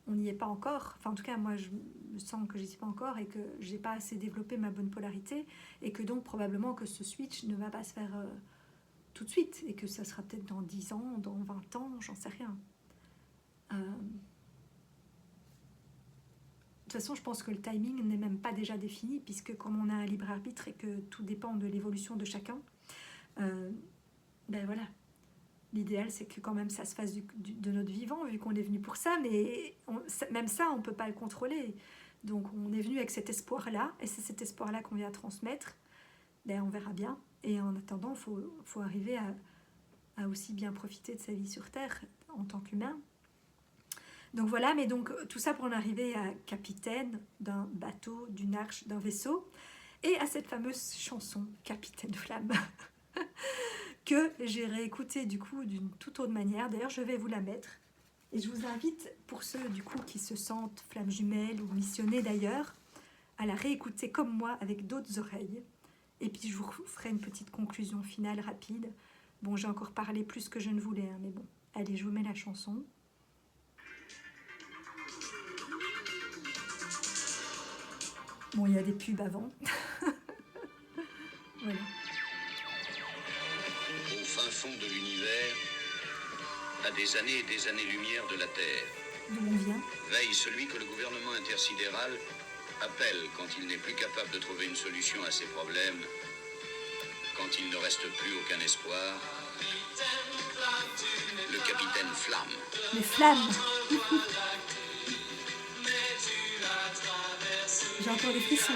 on n'y est pas encore, enfin en tout cas moi je me sens que je n'y suis pas encore et que j'ai pas assez développé ma bonne polarité, et que donc probablement que ce switch ne va pas se faire tout de suite, et que ça sera peut-être dans 10 ans, dans 20 ans, j'en sais rien. toute façon, je pense que le timing n'est même pas déjà défini, puisque comme on a un libre arbitre et que tout dépend de l'évolution de chacun, ben voilà, l'idéal c'est que quand même ça se fasse de notre vivant, vu qu'on est venu pour ça, mais même ça, on ne peut pas le contrôler. Donc on est venu avec cet espoir-là, et c'est cet espoir-là qu'on vient transmettre. Ben, on verra bien. Et en attendant, il faut arriver à aussi bien profiter de sa vie sur Terre en tant qu'humain. Donc voilà, mais donc tout ça pour en arriver à capitaine d'un bateau, d'une arche, d'un vaisseau, et à cette fameuse chanson Capitaine Flamme, que j'ai réécoutée du coup d'une toute autre manière. D'ailleurs, je vais vous la mettre. Et je vous invite, pour ceux du coup qui se sentent flammes jumelles ou missionnés d'ailleurs, à la réécouter comme moi avec d'autres oreilles. Et puis je vous ferai une petite conclusion finale rapide. Bon, j'ai encore parlé plus que je ne voulais, hein, mais bon. Allez, je vous mets la chanson. Bon, il y a des pubs avant. Voilà. Au fin fond de l'univers, à des années et des années-lumière de la Terre, D'où on vient. veille celui que le gouvernement intersidéral appelle quand il n'est plus capable de trouver une solution à ses problèmes, quand il ne reste plus aucun espoir, le capitaine Flamme. Les flammes. J'ai encore des frissons.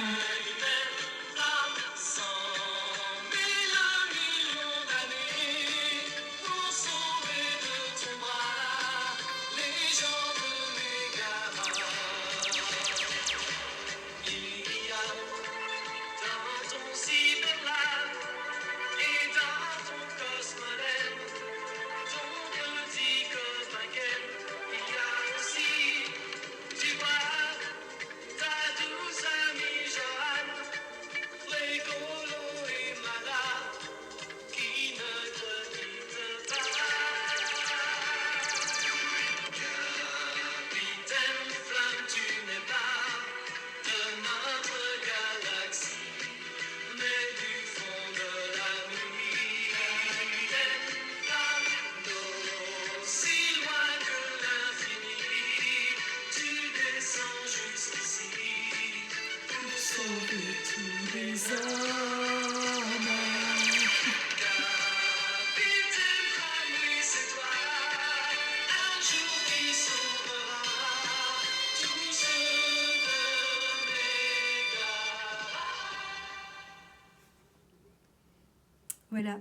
Voilà.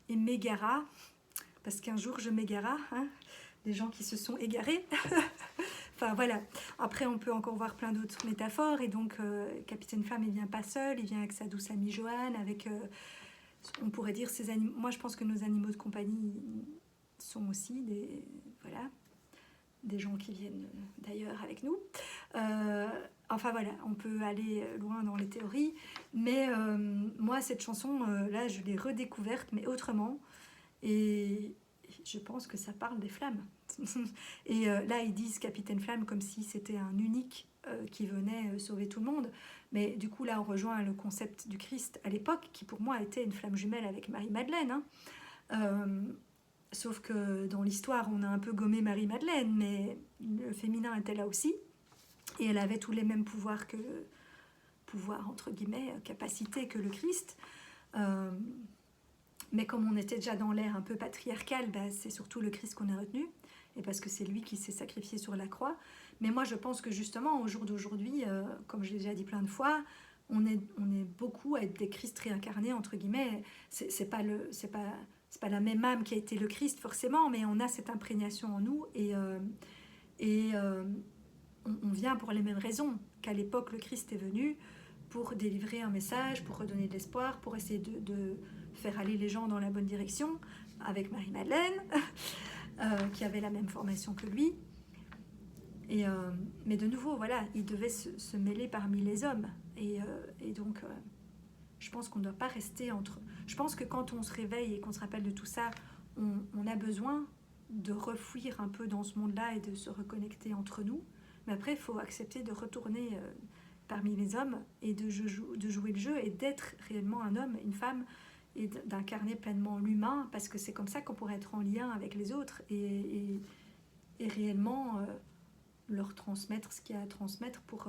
Et m'égara, parce qu'un jour je m'égara, hein, des gens qui se sont égarés. Enfin voilà. Après on peut encore voir plein d'autres métaphores, et donc Capitaine Flamme il vient pas seul, il vient avec sa douce amie Joanne, avec on pourrait dire ses animaux. Moi je pense que nos animaux de compagnie sont aussi des gens qui viennent d'ailleurs avec nous. Enfin voilà, on peut aller loin dans les théories, mais moi cette chanson là je l'ai redécouverte mais autrement, et je pense que ça parle des flammes. Et là ils disent Capitaine Flamme comme si c'était un unique qui venait sauver tout le monde, mais du coup là on rejoint le concept du Christ à l'époque, qui pour moi était une flamme jumelle avec Marie-Madeleine, hein. Sauf que dans l'histoire on a un peu gommé Marie-Madeleine, mais le féminin était là aussi, et elle avait tous les mêmes pouvoirs entre guillemets, capacités que le Christ. Mais comme on était déjà dans l'ère un peu patriarcale, c'est surtout le Christ qu'on a retenu, et parce que c'est lui qui s'est sacrifié sur la croix. Mais moi je pense que justement au jour d'aujourd'hui, comme je l'ai déjà dit plein de fois, on est beaucoup à être des Christ réincarnés entre guillemets. C'est pas la même âme qui a été le Christ forcément, mais on a cette imprégnation en nous, et on vient pour les mêmes raisons qu'à l'époque le Christ est venu, pour délivrer un message, pour redonner de l'espoir, pour essayer de faire aller les gens dans la bonne direction, avec Marie-Madeleine, qui avait la même formation que lui. Mais de nouveau, voilà, il devait se mêler parmi les hommes. Et donc, je pense qu'on ne doit pas rester entre... Je pense que quand on se réveille et qu'on se rappelle de tout ça, on a besoin de refuir un peu dans ce monde-là et de se reconnecter entre nous. Mais après, il faut accepter de retourner parmi les hommes et de jouer le jeu et d'être réellement un homme, une femme, et d'incarner pleinement l'humain, parce que c'est comme ça qu'on pourrait être en lien avec les autres et réellement leur transmettre ce qu'il y a à transmettre pour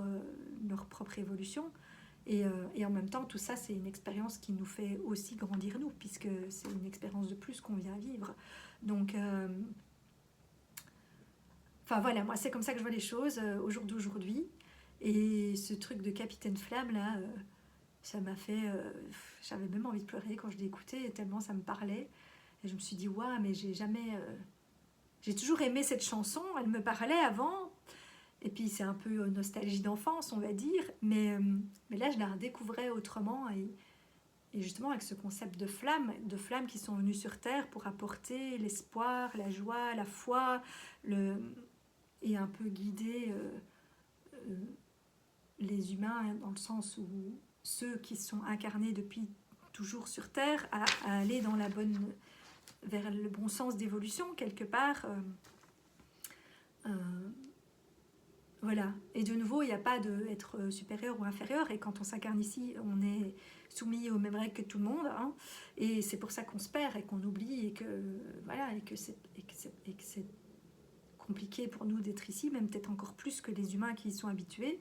leur propre évolution. Et en même temps, tout ça, c'est une expérience qui nous fait aussi grandir nous, puisque c'est une expérience de plus qu'on vient vivre. Donc, enfin voilà, moi c'est comme ça que je vois les choses au jour d'aujourd'hui. Et ce truc de Capitaine Flamme, là, ça m'a fait... j'avais même envie de pleurer quand je l'ai écouté, tellement ça me parlait. Et je me suis dit, waouh, mais j'ai jamais... j'ai toujours aimé cette chanson, elle me parlait avant. Et puis c'est un peu nostalgie d'enfance, on va dire. Mais là, je la redécouvrais autrement. Et justement, avec ce concept de flammes qui sont venues sur Terre pour apporter l'espoir, la joie, la foi, et un peu guider les humains, dans le sens où ceux qui sont incarnés depuis toujours sur Terre, à aller dans vers le bon sens d'évolution, quelque part. Voilà. Et de nouveau, il n'y a pas d'être supérieur ou inférieur. Et quand on s'incarne ici, on est soumis aux mêmes règles que tout le monde. Hein. Et c'est pour ça qu'on se perd et qu'on oublie et que voilà, et que c'est compliqué pour nous d'être ici, même peut-être encore plus que les humains qui y sont habitués.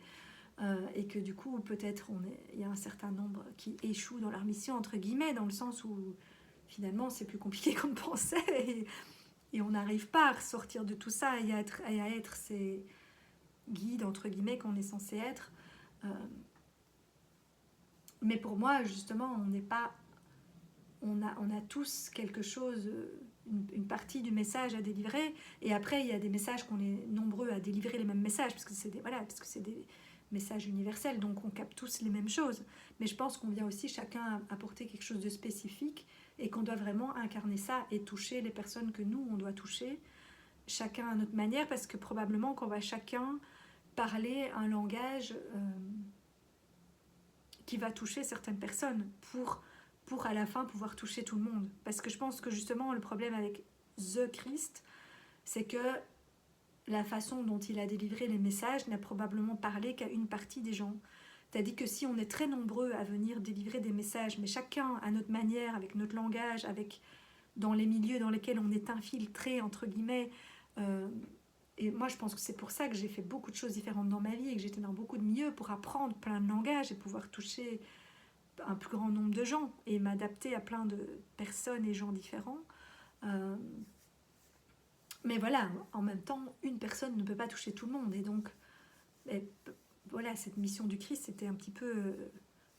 Et que du coup, peut-être, il y a un certain nombre qui échouent dans leur mission, entre guillemets, dans le sens où finalement, c'est plus compliqué qu'on ne pensait. Et on n'arrive pas à ressortir de tout ça et à être ces guide entre guillemets qu'on est censé être, mais pour moi justement on a tous quelque chose, une partie du message à délivrer, et après il y a des messages qu'on est nombreux à délivrer les mêmes messages parce que c'est des messages universels, donc on capte tous les mêmes choses, mais je pense qu'on vient aussi chacun apporter quelque chose de spécifique et qu'on doit vraiment incarner ça et toucher les personnes que nous on doit toucher, chacun à notre manière, parce que probablement qu'on va chacun parler un langage qui va toucher certaines personnes pour à la fin pouvoir toucher tout le monde. Parce que je pense que justement le problème avec The Christ, c'est que la façon dont il a délivré les messages n'a probablement parlé qu'à une partie des gens. C'est-à-dire que si on est très nombreux à venir délivrer des messages, mais chacun à notre manière, avec notre langage, dans les milieux dans lesquels on est infiltré, entre guillemets, et moi, je pense que c'est pour ça que j'ai fait beaucoup de choses différentes dans ma vie et que j'étais dans beaucoup de milieux pour apprendre plein de langages et pouvoir toucher un plus grand nombre de gens et m'adapter à plein de personnes et gens différents. Mais voilà, en même temps, une personne ne peut pas toucher tout le monde. Et donc, voilà, cette mission du Christ, c'était un petit peu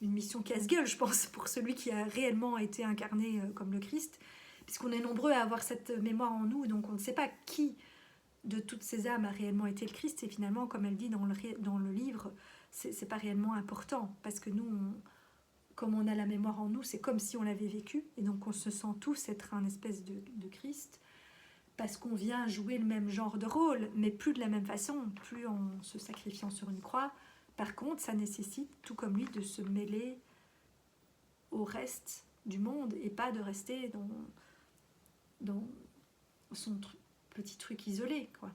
une mission casse-gueule, je pense, pour celui qui a réellement été incarné comme le Christ, puisqu'on est nombreux à avoir cette mémoire en nous, donc on ne sait pas qui de toutes ces âmes a réellement été le Christ, et finalement, comme elle dit dans le livre, c'est pas réellement important, parce que nous, comme on a la mémoire en nous, c'est comme si on l'avait vécu, et donc on se sent tous être un espèce de Christ, parce qu'on vient jouer le même genre de rôle, mais plus de la même façon, plus en se sacrifiant sur une croix. Par contre, ça nécessite, tout comme lui, de se mêler au reste du monde, et pas de rester dans son petit truc isolé, quoi.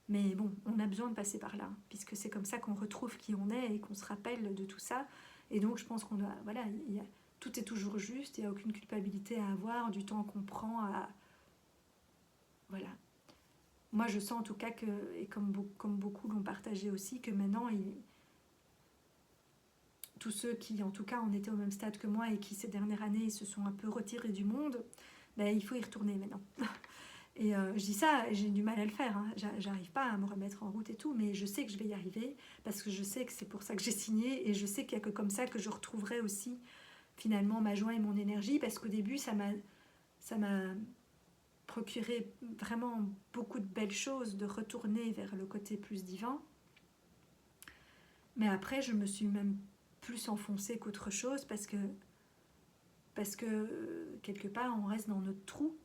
Mais bon, on a besoin de passer par là, puisque c'est comme ça qu'on retrouve qui on est et qu'on se rappelle de tout ça. Et donc, je pense qu'on doit... Voilà, tout est toujours juste, il n'y a aucune culpabilité à avoir, du temps qu'on prend à... Voilà. Moi, je sens en tout cas que, et comme beaucoup l'ont partagé aussi, que maintenant, tous ceux qui, en tout cas, en étaient au même stade que moi et qui, ces dernières années, se sont un peu retirés du monde, ben, il faut y retourner maintenant. Et je dis ça, j'ai du mal à le faire, hein. J'arrive pas à me remettre en route et tout, mais je sais que je vais y arriver, parce que je sais que c'est pour ça que j'ai signé, et je sais qu'il n'y a que comme ça que je retrouverai aussi, finalement, ma joie et mon énergie, parce qu'au début, ça m'a procuré vraiment beaucoup de belles choses, de retourner vers le côté plus divin. Mais après, je me suis même plus enfoncée qu'autre chose, parce que quelque part, on reste dans notre trou,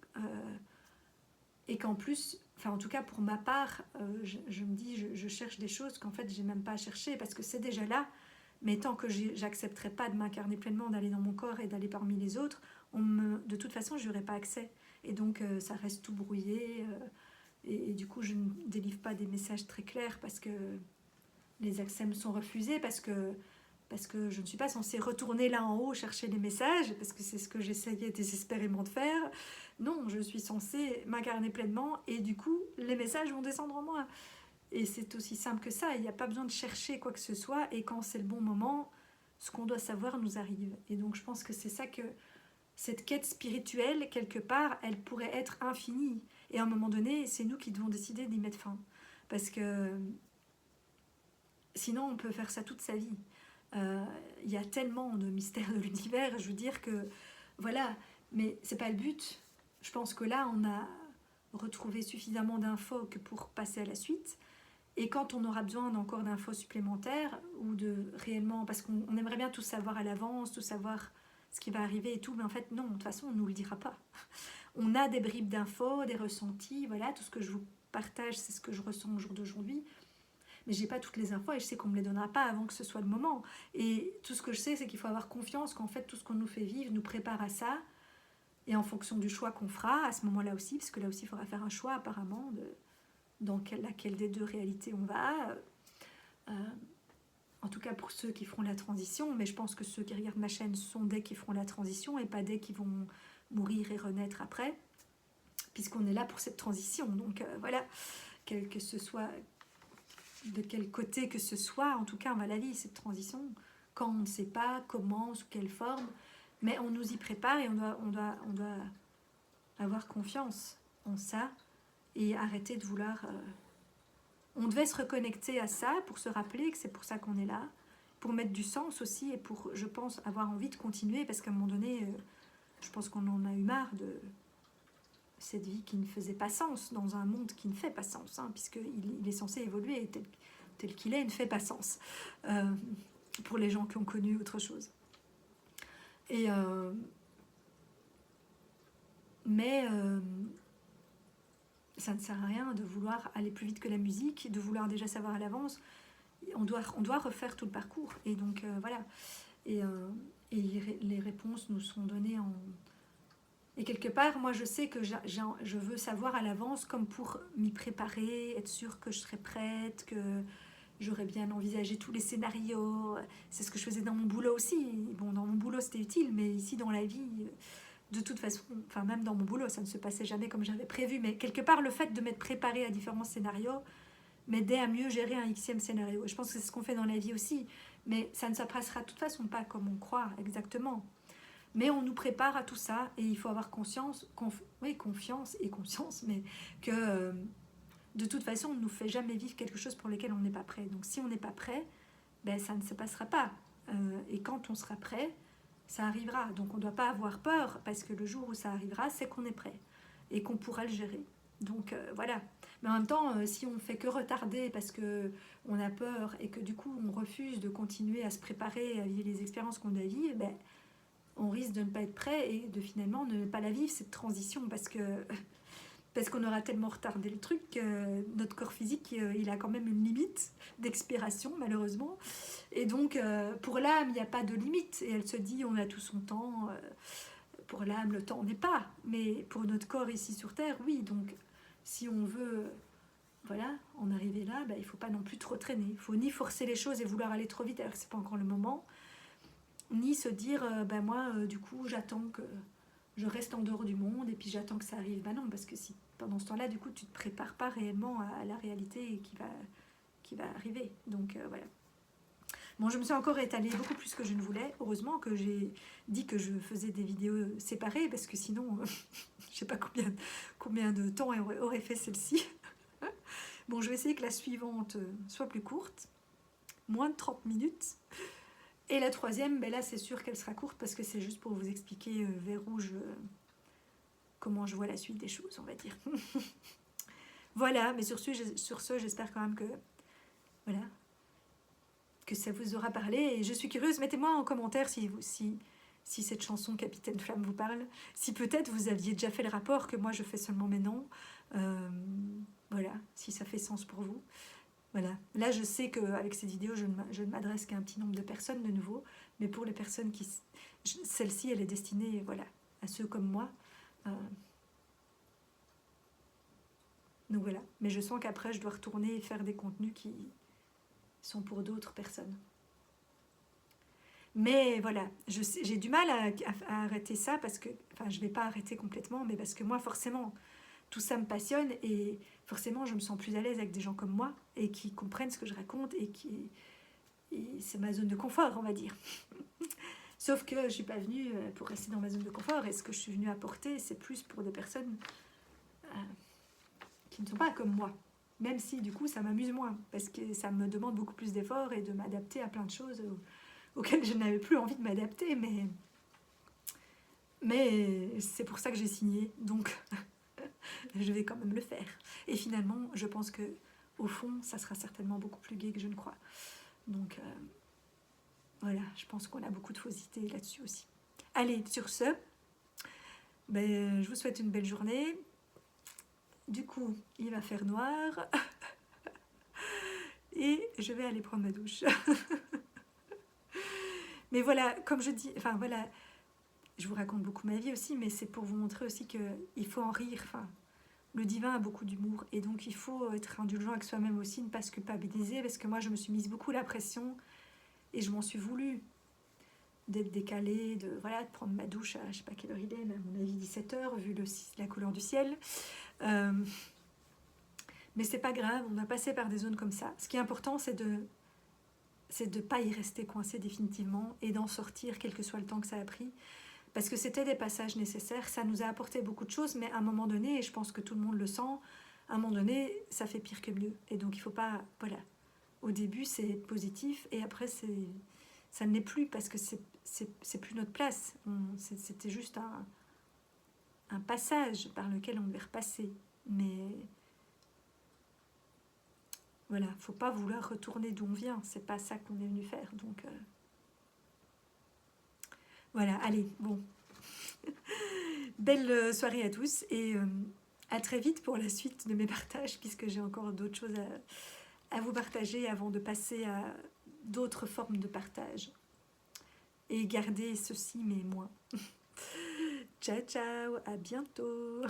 et qu'en plus, enfin en tout cas pour ma part, je me dis, je cherche des choses qu'en fait j'ai même pas à chercher, parce que c'est déjà là, mais tant que j'accepterai pas de m'incarner pleinement, d'aller dans mon corps et d'aller parmi les autres, de toute façon je n'aurai pas accès, et donc ça reste tout brouillé, et du coup je ne délivre pas des messages très clairs, parce que les accès me sont refusés, parce que je ne suis pas censée retourner là en haut chercher les messages, parce que c'est ce que j'essayais désespérément de faire. Non, je suis censée m'incarner pleinement, et du coup, les messages vont descendre en moi. Et c'est aussi simple que ça, il n'y a pas besoin de chercher quoi que ce soit, et quand c'est le bon moment, ce qu'on doit savoir nous arrive. Et donc je pense que c'est ça que cette quête spirituelle, quelque part, elle pourrait être infinie. Et à un moment donné, c'est nous qui devons décider d'y mettre fin. Parce que sinon, on peut faire ça toute sa vie. Il y a tellement de mystères de l'univers, je veux dire que... Voilà, mais c'est pas le but. Je pense que là, on a retrouvé suffisamment d'infos que pour passer à la suite. Et quand on aura besoin d'encore d'infos supplémentaires, ou de réellement... Parce qu'on aimerait bien tout savoir à l'avance, tout savoir ce qui va arriver et tout, mais en fait, non, de toute façon, on ne nous le dira pas. On a des bribes d'infos, des ressentis, voilà, tout ce que je vous partage, c'est ce que je ressens au jour d'aujourd'hui. Mais j'ai pas toutes les infos et je sais qu'on me les donnera pas avant que ce soit le moment. Et tout ce que je sais, c'est qu'il faut avoir confiance qu'en fait, tout ce qu'on nous fait vivre nous prépare à ça. Et en fonction du choix qu'on fera, à ce moment-là aussi, parce que là aussi, il faudra faire un choix apparemment de dans laquelle des deux réalités on va. En tout cas pour ceux qui feront la transition, mais je pense que ceux qui regardent ma chaîne sont des qui feront la transition et pas des qui vont mourir et renaître après, puisqu'on est là pour cette transition. Donc voilà, quel que ce soit, de quel côté que ce soit, en tout cas on va la vivre cette transition, quand on ne sait pas comment, sous quelle forme, mais on nous y prépare et on doit avoir confiance en ça et arrêter de vouloir... On devait se reconnecter à ça pour se rappeler que c'est pour ça qu'on est là, pour mettre du sens aussi et pour, je pense, avoir envie de continuer parce qu'à un moment donné, je pense qu'on en a eu marre de cette vie qui ne faisait pas sens dans un monde qui ne fait pas sens, hein, puisqu'il est censé évoluer tel qu'il est, il ne fait pas sens pour les gens qui ont connu autre chose. Et mais ça ne sert à rien de vouloir aller plus vite que la musique, de vouloir déjà savoir à l'avance. On doit refaire tout le parcours. Et donc, voilà. Et les réponses nous sont données en... Et quelque part, moi, je sais que je veux savoir à l'avance, comme pour m'y préparer, être sûre que je serai prête, que j'aurais bien envisagé tous les scénarios. C'est ce que je faisais dans mon boulot aussi. Bon, dans mon boulot, c'était utile, mais ici, dans la vie... De toute façon, enfin même dans mon boulot, ça ne se passait jamais comme j'avais prévu, mais quelque part le fait de m'être préparée à différents scénarios m'aidait à mieux gérer un xème scénario. Et je pense que c'est ce qu'on fait dans la vie aussi, mais ça ne se passera de toute façon pas comme on croit exactement. Mais on nous prépare à tout ça et il faut avoir confiance et conscience, mais que de toute façon on ne nous fait jamais vivre quelque chose pour lequel on n'est pas prêt. Donc si on n'est pas prêt, ben, ça ne se passera pas. Et quand on sera prêt, ça arrivera. Donc on ne doit pas avoir peur parce que le jour où ça arrivera, c'est qu'on est prêt et qu'on pourra le gérer. Donc voilà. Mais en même temps, si on ne fait que retarder parce qu'on a peur et que du coup on refuse de continuer à se préparer à vivre les expériences qu'on a vivre, ben, on risque de ne pas être prêt et de finalement ne pas la vivre cette transition parce qu'on aura tellement retardé le truc que notre corps physique, il a quand même une limite d'expiration, malheureusement. Et donc, pour l'âme, il n'y a pas de limite. Et elle se dit, on a tout son temps. Pour l'âme, le temps n'est pas. Mais pour notre corps ici sur Terre, oui. Donc, si on veut voilà, en arriver là, il ne faut pas non plus trop traîner. Il ne faut ni forcer les choses et vouloir aller trop vite alors que ce n'est pas encore le moment, ni se dire, moi, du coup, j'attends que... je reste en dehors du monde et puis j'attends que ça arrive. Non, parce que si pendant ce temps-là, du coup, tu ne te prépares pas réellement à la réalité qui va arriver. Donc, voilà. Bon, je me suis encore étalée beaucoup plus que je ne voulais. Heureusement que j'ai dit que je faisais des vidéos séparées parce que sinon, je ne sais pas combien de temps aurait fait celle-ci. Bon, je vais essayer que la suivante soit plus courte, moins de 30 minutes. Et la troisième, là, c'est sûr qu'elle sera courte parce que c'est juste pour vous expliquer vers où comment je vois la suite des choses, on va dire. Voilà, mais sur ce, j'espère quand même que, voilà, que ça vous aura parlé. Et je suis curieuse, mettez-moi en commentaire si cette chanson Capitaine Flamme vous parle, si peut-être vous aviez déjà fait le rapport que moi je fais seulement maintenant. Voilà, si ça fait sens pour vous. Voilà. Là, je sais qu'avec cette vidéo, je ne m'adresse qu'à un petit nombre de personnes de nouveau, mais pour les personnes qui... Celle-ci, elle est destinée voilà, à ceux comme moi. Donc voilà. Mais je sens qu'après, je dois retourner et faire des contenus qui sont pour d'autres personnes. Mais voilà, j'ai du mal à arrêter ça parce que... Enfin, je ne vais pas arrêter complètement, mais parce que moi, forcément... tout ça me passionne et forcément je me sens plus à l'aise avec des gens comme moi et qui comprennent ce que je raconte et c'est ma zone de confort, on va dire. Sauf que je ne suis pas venue pour rester dans ma zone de confort et ce que je suis venue apporter, c'est plus pour des personnes qui ne sont pas comme moi. Même si du coup ça m'amuse moins parce que ça me demande beaucoup plus d'efforts et de m'adapter à plein de choses auxquelles je n'avais plus envie de m'adapter, mais c'est pour ça que j'ai signé, donc je vais quand même le faire. Et finalement, je pense que au fond, ça sera certainement beaucoup plus gai que je ne crois. Donc voilà, je pense qu'on a beaucoup de fausses idées là-dessus aussi. Allez, sur ce, je vous souhaite une belle journée. Du coup, il va faire noir et je vais aller prendre ma douche. Mais voilà, comme je dis, enfin voilà, je vous raconte beaucoup ma vie aussi, mais c'est pour vous montrer aussi qu'il faut en rire. Enfin, le divin a beaucoup d'humour et donc il faut être indulgent avec soi-même aussi, ne pas se culpabiliser parce que moi je me suis mise beaucoup la pression et je m'en suis voulu d'être décalée, de prendre ma douche à je sais pas quelle heure il est, mais à mon avis 17h vu la couleur du ciel. Mais c'est pas grave, on va passer par des zones comme ça. Ce qui est important, c'est de pas y rester coincé définitivement et d'en sortir quel que soit le temps que ça a pris. Parce que c'était des passages nécessaires, ça nous a apporté beaucoup de choses, mais à un moment donné, et je pense que tout le monde le sent, à un moment donné, ça fait pire que mieux. Et donc il faut pas, voilà, au début c'est positif et après ça ne l'est plus parce que c'est plus notre place. C'était juste un passage par lequel on devait repasser. Mais voilà, faut pas vouloir retourner d'où on vient, c'est pas ça qu'on est venu faire. Donc voilà, allez, bon. Belle soirée à tous et à très vite pour la suite de mes partages puisque j'ai encore d'autres choses à vous partager avant de passer à d'autres formes de partage. Et garder ceci mais moins. Ciao ciao, à bientôt.